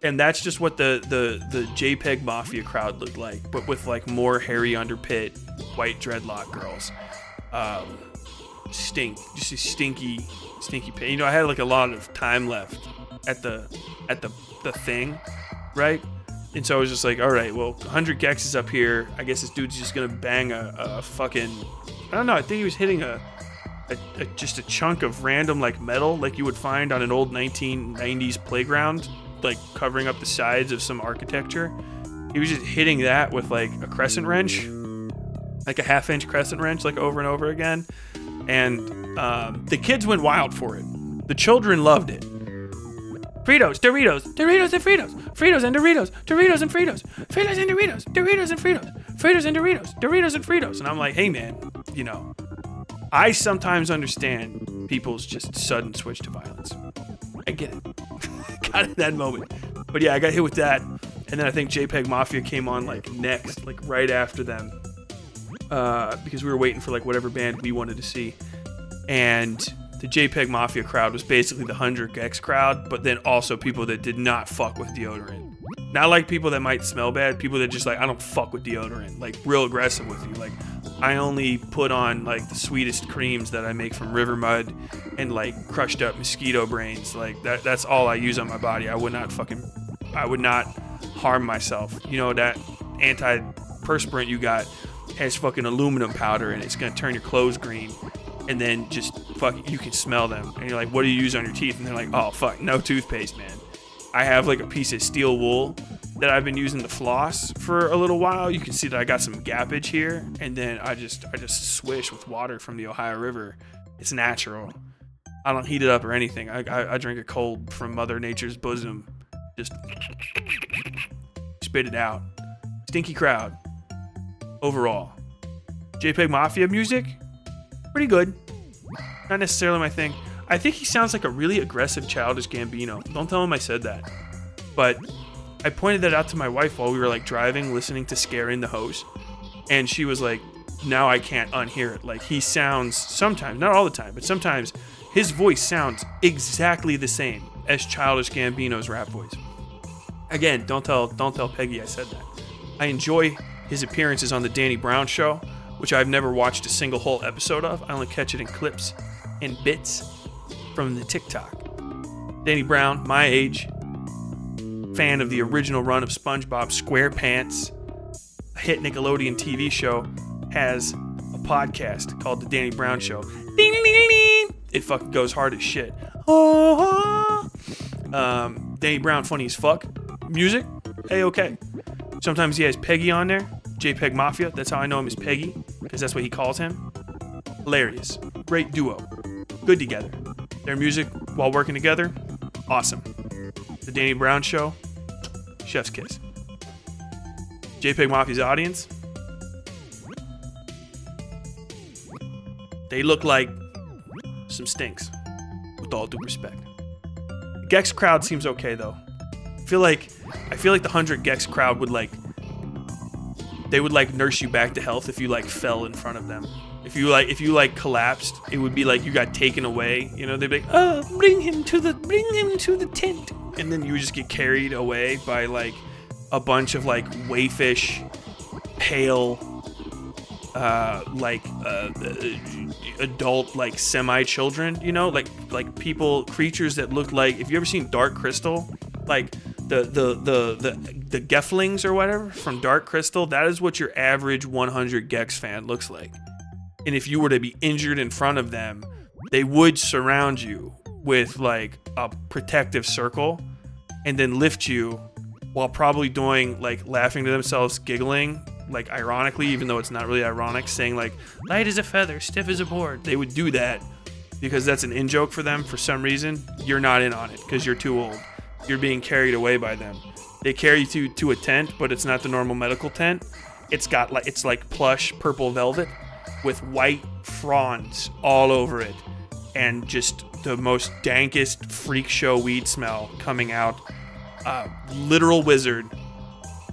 And that's just what the JPEG Mafia crowd looked like, but with like more hairy underpit, white dreadlock girls. Just a stinky pit. You know, I had like a lot of time left at the thing, right? And so I was just like, all right, well, 100 Gecs is up here. I guess this dude's just gonna bang a fucking, I don't know. I think he was hitting just a chunk of random like metal, like you would find on an old 1990s playground, like covering up the sides of some architecture. He was just hitting that with like a crescent wrench, like a 1/2-inch crescent wrench, like over and over again. And the kids went wild for it. The children loved it. Fritos, Doritos, Doritos and Fritos, Fritos and Doritos, Doritos and Fritos, Fritos and Doritos, Doritos and Fritos, Fritos and Doritos, Doritos and Fritos. And I'm like, hey man, you know, I sometimes understand people's just sudden switch to violence. I get it. Got it that moment. But yeah, I got hit with that. And then I think JPEG Mafia came on like next, like right after them. Because we were waiting for like whatever band we wanted to see. And the JPEG Mafia crowd was basically the 100 Gecs crowd, but then also people that did not fuck with deodorant. Not like people that might smell bad, people that just like, I don't fuck with deodorant. Like real aggressive with you. Like I only put on like the sweetest creams that I make from river mud and like crushed up mosquito brains. Like that's all I use on my body. I would not harm myself. You know, that antiperspirant you got has fucking aluminum powder and it's gonna turn your clothes green. And then just fucking, you can smell them. And you're like, what do you use on your teeth? And they're like, oh fuck, no toothpaste, man. I have like a piece of steel wool that I've been using to floss for a little while. You can see that I got some gappage here. And then I just swish with water from the Ohio River. It's natural. I don't heat it up or anything. I drink it cold from Mother Nature's bosom. Just spit it out. Stinky crowd. Overall. JPEG Mafia music? Pretty good. Not necessarily my thing. I think he sounds like a really aggressive Childish Gambino. Don't tell him I said that. But I pointed that out to my wife while we were like driving, listening to Scaring the Hose. And she was like, now I can't unhear it. Like he sounds sometimes, not all the time, but sometimes his voice sounds exactly the same as Childish Gambino's rap voice. Again, don't tell Peggy I said that. I enjoy his appearances on the Danny Brown Show, which I've never watched a single whole episode of. I only catch it in clips and bits from the TikTok. Danny Brown, my age, fan of the original run of SpongeBob SquarePants, a hit Nickelodeon TV show, has a podcast called The Danny Brown Show. Ding, ding, ding, ding. It fucking goes hard as shit. Danny Brown, funny as fuck. Music, A-okay. Sometimes he has Peggy on there. JPEG Mafia, that's how I know him as Peggy, because that's what he calls him. Hilarious. Great duo. Good together. Their music while working together, awesome. The Danny Brown Show, chef's kiss. JPEG Mafia's audience, they look like some stinks, with all due respect. The Gecs crowd seems okay though. I feel like the 100 Gecs crowd would like, they would like nurse you back to health if you like fell in front of them. If you like collapsed, it would be like you got taken away. You know, they'd be like, oh, bring him to the tent, and then you would just get carried away by like a bunch of like wayfish, pale, adult like semi-children. You know, like people, creatures that look like. If you ever seen Dark Crystal, like the Gecslings or whatever from Dark Crystal, that is what your average 100 Gecs fan looks like. And if you were to be injured in front of them, they would surround you with like a protective circle and then lift you while probably doing like laughing to themselves, giggling, like ironically, even though it's not really ironic, saying like light as a feather, stiff as a board. They would do that because that's an in-joke for them for some reason. You're not in on it because you're too old. You're being carried away by them. They carry you to a tent, but it's not the normal medical tent. It's like plush purple velvet with white fronds all over it, and just the most dankest freak show weed smell coming out. Literal wizard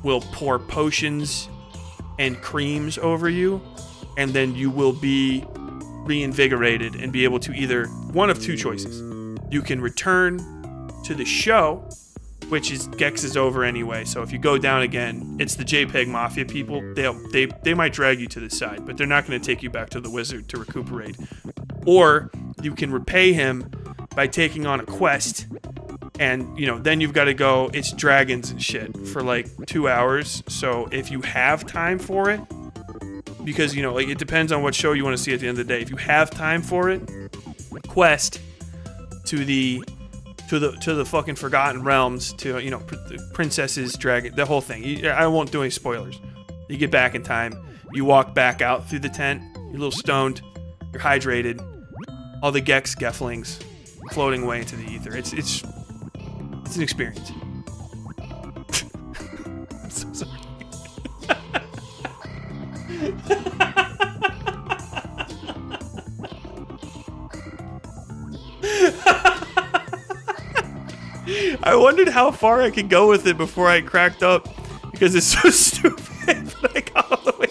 will pour potions and creams over you, and then you will be reinvigorated and be able to either one of two choices. You can return to the show, which is Gecs is over anyway. So if you go down again, it's the JPEG Mafia people. They might drag you to the side, but they're not going to take you back to the wizard to recuperate. Or you can repay him by taking on a quest, and you know, then you've got to go. It's dragons and shit for like 2 hours. So if you have time for it, because you know, like it depends on what show you want to see at the end of the day. If you have time for it, quest to the fucking Forgotten Realms, to, you know, princesses, dragon, the whole thing. I won't do any spoilers. You get back in time. You walk back out through the tent. You're a little stoned. You're hydrated. All the Gecslings floating away into the ether. It's an experience. I'm so sorry. I wondered how far I could go with it before I cracked up, because it's so stupid, but I got all the way